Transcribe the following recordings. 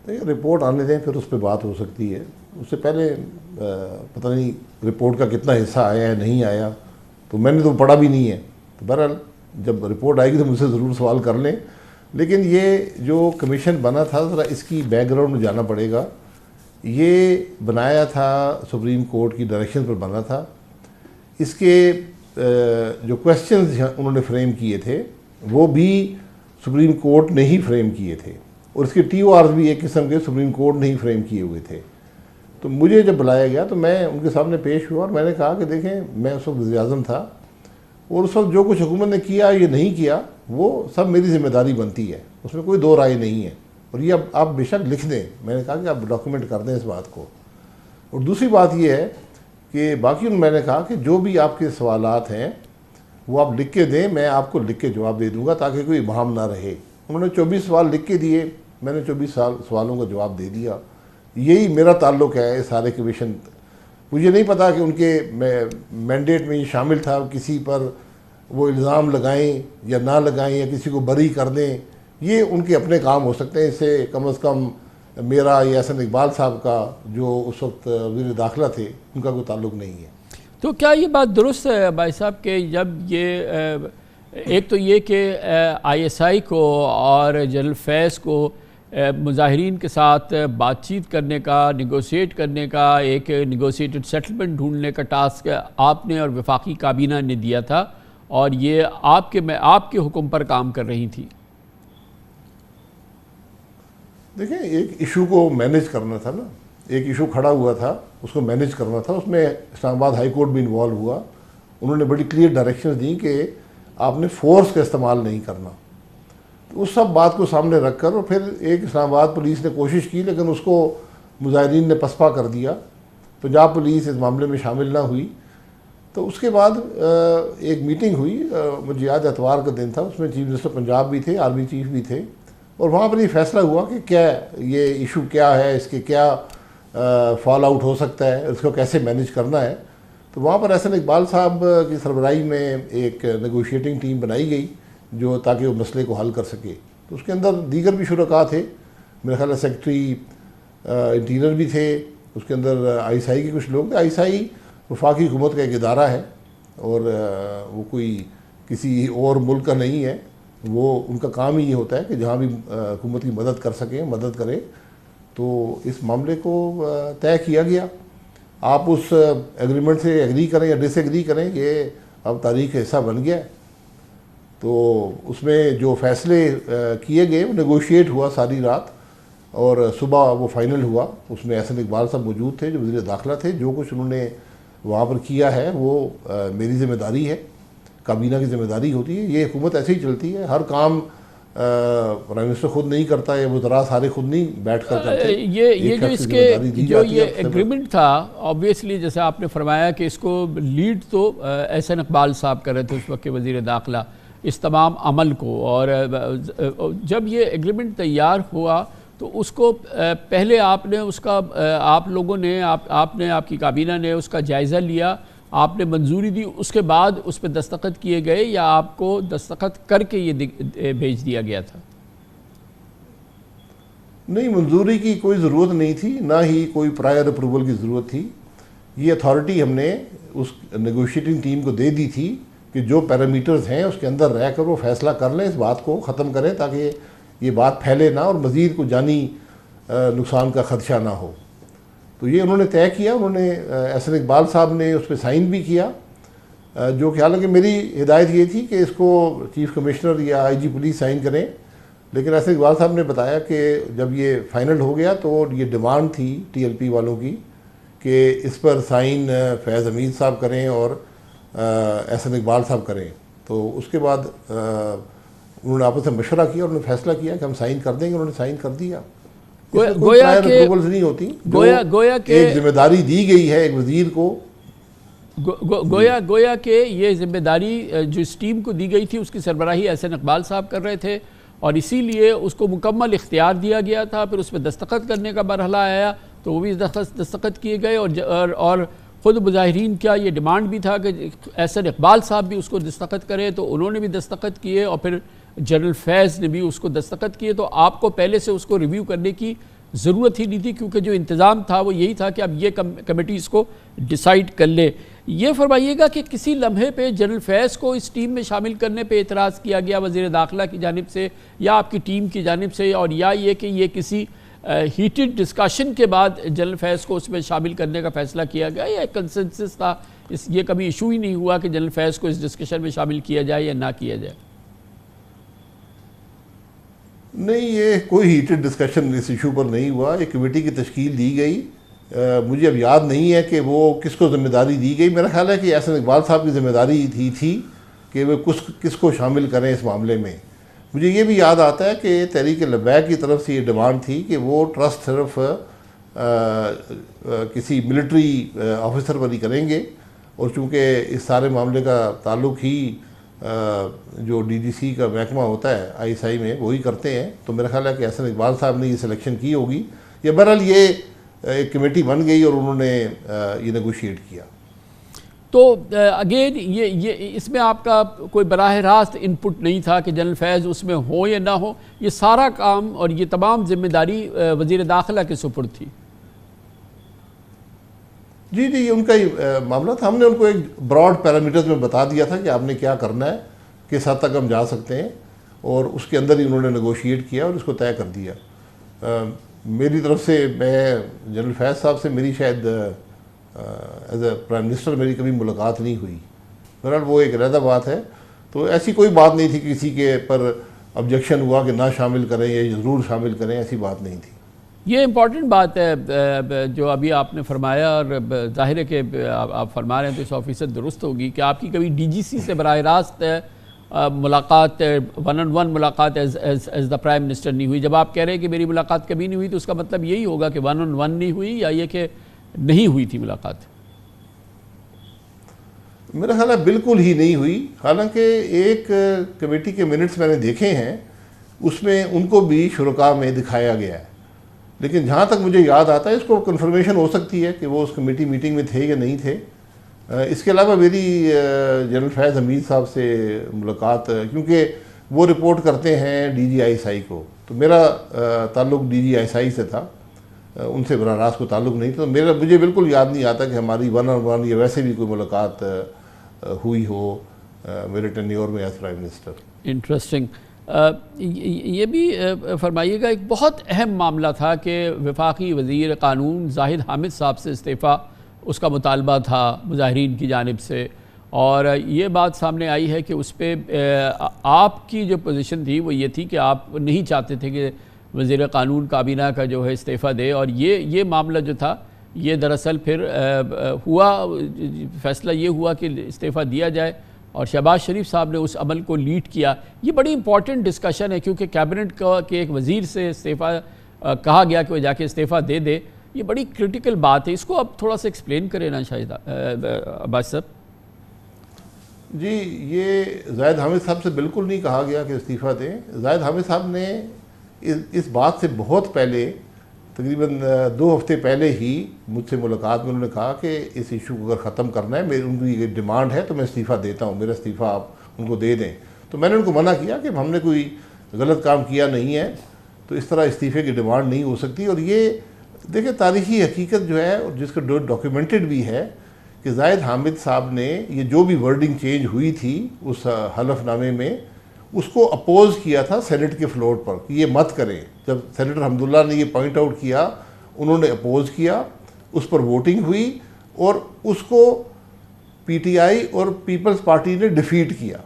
तो रिपोर्ट आने दें, फिर उस पर बात हो सकती है। उससे पहले पता नहीं रिपोर्ट का कितना हिस्सा आया है नहीं आया, तो मैंने तो पढ़ा भी नहीं है। तो बहरहाल जब रिपोर्ट आएगी तो मुझसे ज़रूर सवाल कर लें। लेकिन ये जो कमीशन बना था, ज़रा इसकी बैकग्राउंड में जाना पड़ेगा। ये बनाया था सुप्रीम कोर्ट की डायरेक्शन पर बना था। इसके जो क्वेश्चंस उन्होंने फ्रेम किए थे वो भी सुप्रीम कोर्ट ने ही फ्रेम किए थे, और इसके TORs भी एक किस्म के सुप्रीम कोर्ट ने ही फ्रेम किए हुए थे। तो मुझे जब बुलाया गया तो मैं उनके सामने पेश हुआ और मैंने कहा कि देखें, मैं उस वक्त वज़ीर-ए-आज़म था और उस वक्त जो कुछ हुकूमत ने किया ये नहीं किया वो सब मेरी जिम्मेदारी बनती है, उसमें कोई दो राय नहीं है, और ये अब आप बेशक लिख दें। मैंने कहा कि आप डॉक्यूमेंट कर दें इस बात को। और दूसरी बात ये है कि बाकी मैंने कहा कि जो भी आपके सवालात हैं वो आप लिख के दें, मैं आपको लिख के जवाब दे दूंगा ताकि कोई इबहम ना रहे। उन्होंने 24 सवाल लिख के दिए, मैंने 24 सवालों का जवाब दे दिया। यही मेरा ताल्लुक़ है इस सारे कमीशन। मुझे नहीं पता कि उनके मैंडेट में ये शामिल था किसी पर वो इल्ज़ाम लगाएं या ना लगाएं या किसी को बरी कर दें, ये उनके अपने काम हो सकते हैं। इससे कम अज़ कम मेरा या एहसन इकबाल साहब का जो उस वक्त वज़ीर दाखिला थे उनका कोई ताल्लुक़ नहीं है। तो क्या ये बात दुरुस्त है भाई साहब कि जब ये एक तो ये कि ISI को और जनरल फैज़ को मुजाहिरीन के साथ बातचीत करने का, निगोशिएट करने का, एक निगोशिएटेड सेटलमेंट ढूंढने का टास्क आपने और वफाकी काबीना ने दिया था, और ये आपके हुक्म पर काम कर रही थी? देखें, एक इशू को मैनेज करना था ना, एक इशू खड़ा हुआ था उसको मैनेज करना था। उसमें इस्लामाबाद हाई कोर्ट भी इन्वॉल्व हुआ। उन्होंने बड़ी क्लियर डायरेक्शंस दी कि आपने फोर्स का इस्तेमाल नहीं करना। तो उस सब बात को सामने रखकर और फिर एक इस्लामाबाद पुलिस ने कोशिश की, लेकिन उसको मुजाहिरीन ने पसपा कर दिया। पंजाब पुलिस इस मामले में शामिल ना हुई। तो उसके बाद एक मीटिंग हुई, मुझे याद एतवार का दिन था, उसमें चीफ मिनिस्टर पंजाब भी थे, आर्मी चीफ भी थे, और वहाँ पर ये फैसला हुआ कि क्या ये इशू क्या है, इसके क्या फॉल आउट हो सकता है, इसको कैसे मैनेज करना है। तो वहाँ पर एहसन इकबाल साहब की सरबराही में एक नेगोशिएटिंग टीम बनाई गई जो ताकि वो मसले को हल कर सके। तो उसके अंदर दीगर भी शुरका थे, मेरे ख्याल सेक्रेटरी इंटीरियर भी थे, उसके अंदर ISI के कुछ लोग थे। ISI वफाकी हुकूमत का एक इदारा है और वो कोई किसी और मुल्क का नहीं है। वो उनका काम ही ये होता है कि जहाँ भी हुकूमत की मदद कर सकें मदद करें। तो इस मामले को तय किया गया। आप उस एग्रीमेंट से एग्री करें या डिसएग्री करें, ये अब तारीख का हिस्सा बन गया है। तो उसमें जो फैसले किए गए वो नेगोशिएट हुआ सारी रात और सुबह वो फाइनल हुआ। उसमें एहसन इकबाल साहब मौजूद थे जो वज़ीर दाखिला थे। जो कुछ उन्होंने वहाँ पर किया है वो मेरी ज़िम्मेदारी है, काबीना की ज़िम्मेदारी होती है। ये हुकूमत ऐसे ही चलती है, हर काम प्राइम मिनिस्टर खुद नहीं करता है, वज़रा सारे खुद नहीं बैठ कर करते। ये जो इसके जो ये एग्रीमेंट था, ऑब्वियसली जैसे आपने फरमाया कि इसको लीड तो एहसन इकबाल साहब कर रहे थे उस वक्त के वज़ीर दाखिला इस तमाम अमल को। और जब ये एग्रीमेंट तैयार हुआ तो उसको पहले आपने उसका आप लोगों ने आपने आपकी काबीना ने उसका जायज़ा लिया, आपने मंजूरी दी, उसके बाद उस पर दस्तखत किए गए या आपको दस्तखत करके ये भेज दिया गया था? नहीं, मंजूरी की कोई ज़रूरत नहीं थी, ना ही कोई प्रायर अप्रूवल की ज़रूरत थी। ये अथॉरिटी हमने उस नेगोशिएटिंग टीम को दे दी थी कि जो पैरामीटर्स हैं उसके अंदर रहकर वो फैसला कर लें, इस बात को ख़त्म करें ताकि ये बात फैले ना और मज़ीद को जानी नुकसान का ख़दशा ना हो। तो ये उन्होंने तय किया। उन्होंने एहसन इकबाल साहब ने उस पर साइन भी किया, जो कि हालांकि मेरी हिदायत ये थी कि इसको चीफ़ कमिश्नर या IG पुलिस साइन करें। लेकिन एहसन इकबाल साहब ने बताया कि जब ये फाइनल हो गया तो ये डिमांड थी TLP वालों की कि इस पर साइन फैज़ हमीद साहब करें और एहसन इकबाल साहब करें। तो उसके बाद उन्होंने आपस में मशवरा किया और उन्होंने फैसला किया कि हम साइन कर देंगे। उन्होंने साइन कर दिया। गोया के अप्रूवल्स नहीं होती, गोया के एक जिम्मेदारी दी गई है एक वजीर को। गोया के ये जिम्मेदारी जो इस टीम को दी गई थी उसकी सरबराही एहसन इकबाल साहब कर रहे थे और इसीलिए उसको मुकम्मल इख्तियार दिया गया था। फिर उस पर दस्तखत करने का मरहला आया तो वो भी दस्तखत किए गए और ख़ुद मुजाहिरीन का ये डिमांड भी था कि एहसन इकबाल साहब भी उसको दस्तखत करें, तो उन्होंने भी दस्तखत किए और फिर जनरल फैज़ ने भी उसको दस्तखत किए। तो आपको पहले से उसको रिव्यू करने की ज़रूरत ही नहीं थी, क्योंकि जो इंतज़ाम था वो यही था कि अब ये कमेटी इसको डिसाइड कर ले। ये फरमाइएगा कि किसी लम्हे पे जनरल फैज़ को इस टीम में शामिल करने पे एतराज़ किया गया वज़ीर दाखिला की जानिब से या आपकी टीम की जानिब से, और या ये कि ये किसी हीटेड डिस्कशन के बाद जनरल फैज़ को उसमें शामिल करने का फ़ैसला किया गया, या कंसेंसस था, ये कभी इशू ही नहीं हुआ कि जनरल फैज़ को इस डिस्कशन में शामिल किया जाए या ना किया जाए? नहीं, ये कोई हीटेड डिस्कशन इस इशू पर नहीं हुआ। एक कमेटी की तश्कील दी गई, मुझे अब याद नहीं है कि वो किसको ज़िम्मेदारी दी गई। मेरा ख्याल है कि एहसन इकबाल साहब की ज़िम्मेदारी थी कि वे किसको शामिल करें इस मामले में। मुझे ये भी याद आता है कि तहरीक लब्बैक की तरफ से ये डिमांड थी कि वो ट्रस्ट सिर्फ किसी मिलिट्री ऑफिसर पर ही करेंगे, और चूँकि इस सारे मामले का ताल्लुक़ ही जो डीजीसी का महकमा होता है आईएसआई में वही करते हैं, तो मेरा ख्याल है कि एहसन इकबाल साहब ने ये सिलेक्शन की होगी, या बहरहाल ये एक कमेटी बन गई और उन्होंने ये नेगोशिएट किया। तो अगेन ये इसमें आपका कोई बराह रास्त इनपुट नहीं था कि जनरल फैज़ उसमें हो या ना हो, ये सारा काम और ये तमाम जिम्मेदारी वज़ीर दाखिला के सुपुर्द थी? जी, ये उनका ही मामला था। हमने उनको एक ब्रॉड पैरामीटर्स में बता दिया था कि आपने क्या करना है, किस हद तक हम जा सकते हैं, और उसके अंदर ही उन्होंने नेगोशिएट किया और इसको तय कर दिया। मेरी तरफ से, मैं जनरल फैज़ साहब से मेरी शायद एज ए प्राइम मिनिस्टर मेरी कभी मुलाकात नहीं हुई। बहरहाल वो एक अलग बात है। तो ऐसी कोई बात नहीं थी कि किसी के पर ऑब्जेक्शन हुआ कि ना शामिल करें या ज़रूर शामिल करें, ऐसी बात नहीं थी। ये इम्पॉर्टेंट बात है जो अभी आपने फरमाया, और जाहिर है कि आप फरमा रहे हैं तो इस ऑफिसर दुरुस्त होगी कि आपकी कभी डीजीसी से बराह रास्त मुलाकात, 1-on-1 मुलाकात एज द प्राइम मिनिस्टर नहीं हुई। जब आप कह रहे हैं कि मेरी मुलाकात कभी नहीं हुई, तो उसका मतलब यही होगा कि 1-on-1 नहीं हुई, या ये कि नहीं हुई थी मुलाकात? मेरा ख्याल है बिल्कुल ही नहीं हुई। हालांकि एक कमेटी के मिनट्स मैंने देखे हैं, उसमें उनको भी शुरका में दिखाया गया है, लेकिन जहाँ तक मुझे याद आता है, इसको कंफर्मेशन हो सकती है कि वो उस कमेटी मीटिंग में थे या नहीं थे। इसके अलावा मेरी जनरल फैज़ हमीद साहब से मुलाकात, क्योंकि वो रिपोर्ट करते हैं DGISI को, तो मेरा ताल्लुक़ DGISI से था, उनसे बराह रास्त को ताल्लुक़ नहीं था। तो मुझे बिल्कुल याद नहीं आता कि हमारी 1-on-1 या वैसे भी कोई मुलाकात हुई हो मेरे टेन्योर में एज प्राइम मिनिस्टर। इंटरेस्टिंग। ये भी फरमाइएगा, एक बहुत अहम मामला था कि वफाकी वज़ीर क़ानून जाहिद हामिद साहब से इस्तीफ़ा, उसका मुतालबा था मुजाहिरीन की जानिब से, और ये बात सामने आई है कि उस पर आपकी जो पोजीशन थी वो ये थी कि आप नहीं चाहते थे कि वज़ीर क़ानून काबीना का जो है इस्तीफ़ा दे, और ये मामला जो था ये दरअसल फिर हुआ, फ़ैसला ये हुआ कि इस्तीफ़ा दिया जाए, और शहबाज शरीफ साहब ने उस अमल को लीड किया। ये बड़ी इंपॉर्टेंट डिस्कशन है, क्योंकि कैबिनेट के एक वज़ीर से इस्तीफ़ा कहा गया कि वो जाके इस्तीफ़ा दे दे। ये बड़ी क्रिटिकल बात है, इसको अब थोड़ा सा एक्सप्लेन करें ना शायद अब्बास साहब। जी, ये जाहिद हामिद साहब से बिल्कुल नहीं कहा गया कि इस्तीफ़ा दें। जाहिद हामिद साहब ने इस बात से बहुत पहले, तकरीबन 2 हफ्ते पहले ही मुझसे मुलाकात में उन्होंने कहा कि इस इशू को अगर ख़त्म करना है, मेरी उनकी डिमांड है तो मैं इस्तीफ़ा देता हूँ, मेरा इस्तीफ़ा आप उनको दे दें। तो मैंने उनको मना किया कि हमने कोई गलत काम किया नहीं है, तो इस तरह इस्तीफ़े की डिमांड नहीं हो सकती। और ये देखिए, तारीख़ी हकीकत जो है, और जिसका डॉक्यूमेंटेड भी है, कि जाहिद हामिद साहब ने ये जो भी वर्डिंग चेंज हुई थी उस हलफनामे में, उसको अपोज़ किया था सेनेट के फ्लोर पर कि ये मत करें। जब सेनेटर हमदुल्ला ने ये पॉइंट आउट किया, उन्होंने अपोज़ किया, उस पर वोटिंग हुई, और उसको PTI और पीपल्स पार्टी ने डिफीट किया।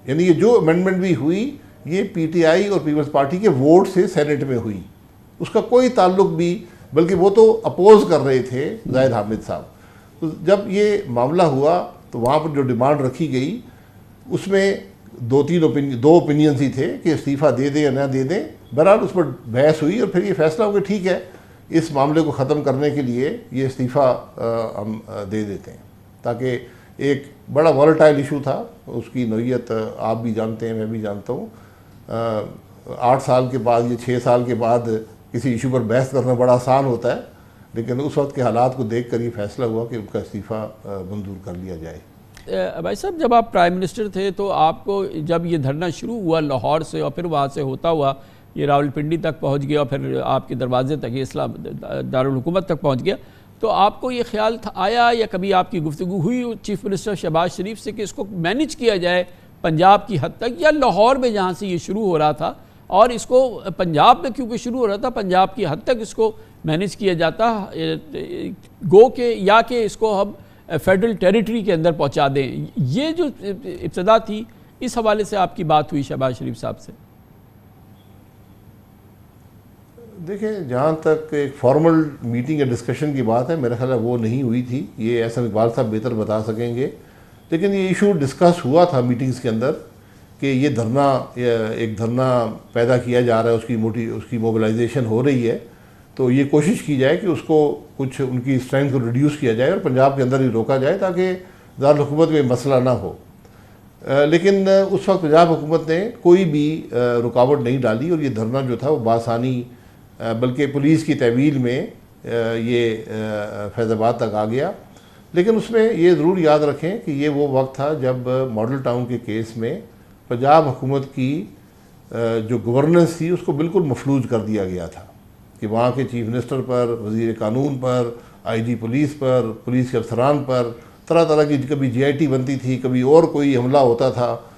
यानी ये जो अमेंडमेंट भी हुई, ये PTI और पीपल्स पार्टी के वोट से सेनेट में हुई, उसका कोई ताल्लुक भी, बल्कि वो तो अपोज़ कर रहे थे जाहिद हामिद साहब। तो जब ये मामला हुआ तो वहाँ पर जो डिमांड रखी गई, उसमें 2 ओपिनियंस ही थे कि इस्तीफ़ा दे दें या ना दे दें। बहरहाल उस पर बहस हुई, और फिर ये फैसला हो गया ठीक है, इस मामले को ख़त्म करने के लिए ये इस्तीफ़ा हम दे देते हैं, ताकि एक बड़ा वॉलेटाइल इशू था, उसकी नौइयत आप भी जानते हैं, मैं भी जानता हूँ। 8 साल के बाद या 6 साल के बाद किसी इशू पर बहस करना बड़ा आसान होता है, लेकिन उस वक्त के हालात को देख कर ये फैसला हुआ कि उनका इस्तीफ़ा मंजूर कर लिया जाए। भाई साहब, जब आप प्राइम मिनिस्टर थे तो आपको जब ये धरना शुरू हुआ लाहौर से और फिर वहाँ से होता हुआ ये रावलपिंडी तक पहुंच गया और फिर आपके दरवाजे तक, ये इस्लाम दारुल हुकूमत तक पहुंच गया, तो आपको ये ख्याल आया या कभी आपकी गुफ्तगू हुई चीफ मिनिस्टर शहबाज शरीफ से कि इसको मैनेज किया जाए पंजाब की हद तक, या लाहौर में जहाँ से ये शुरू हो रहा था और इसको पंजाब में क्योंकि शुरू हो रहा था, पंजाब की हद तक इसको मैनेज किया जाता गो के, या कि इसको हम फेडरल टेरिटरी के अंदर पहुँचा दें? ये जो इब्तदा थी, इस हवाले से आपकी बात हुई शहबाज शरीफ साहब से? देखिए, जहाँ तक एक फॉर्मल मीटिंग या डिस्कशन की बात है, मेरा ख्याल है वो नहीं हुई थी। ये एहसान इकबाल साहब बेहतर बता सकेंगे, लेकिन ये इशू डिस्कस हुआ था मीटिंग्स के अंदर कि ये धरना, एक धरना पैदा किया जा रहा है, उसकी मोबिलाइजेशन हो रही है, तो ये कोशिश की जाए कि उसको कुछ उनकी स्ट्रेंथ को रिड्यूस किया जाए और पंजाब के अंदर ही रोका जाए ताकि दारुल हुकूमत में मसला ना हो। लेकिन उस वक्त पंजाब हुकूमत ने कोई भी रुकावट नहीं डाली और ये धरना जो था वो बासानी, बल्कि पुलिस की तहवील में ये फैज़ाबाद तक आ गया। लेकिन उसमें ये ज़रूर याद रखें कि ये वो वक्त था जब मॉडल टाउन के केस में पंजाब हुकूमत की जो गवर्नेंस थी उसको बिल्कुल मफलूज कर दिया गया था कि वहाँ के चीफ मिनिस्टर पर, वज़ीर कानून पर, IG पुलिस पर, पुलिस के अफसरान पर तरह तरह की, कभी GIT बनती थी, कभी और कोई हमला होता था,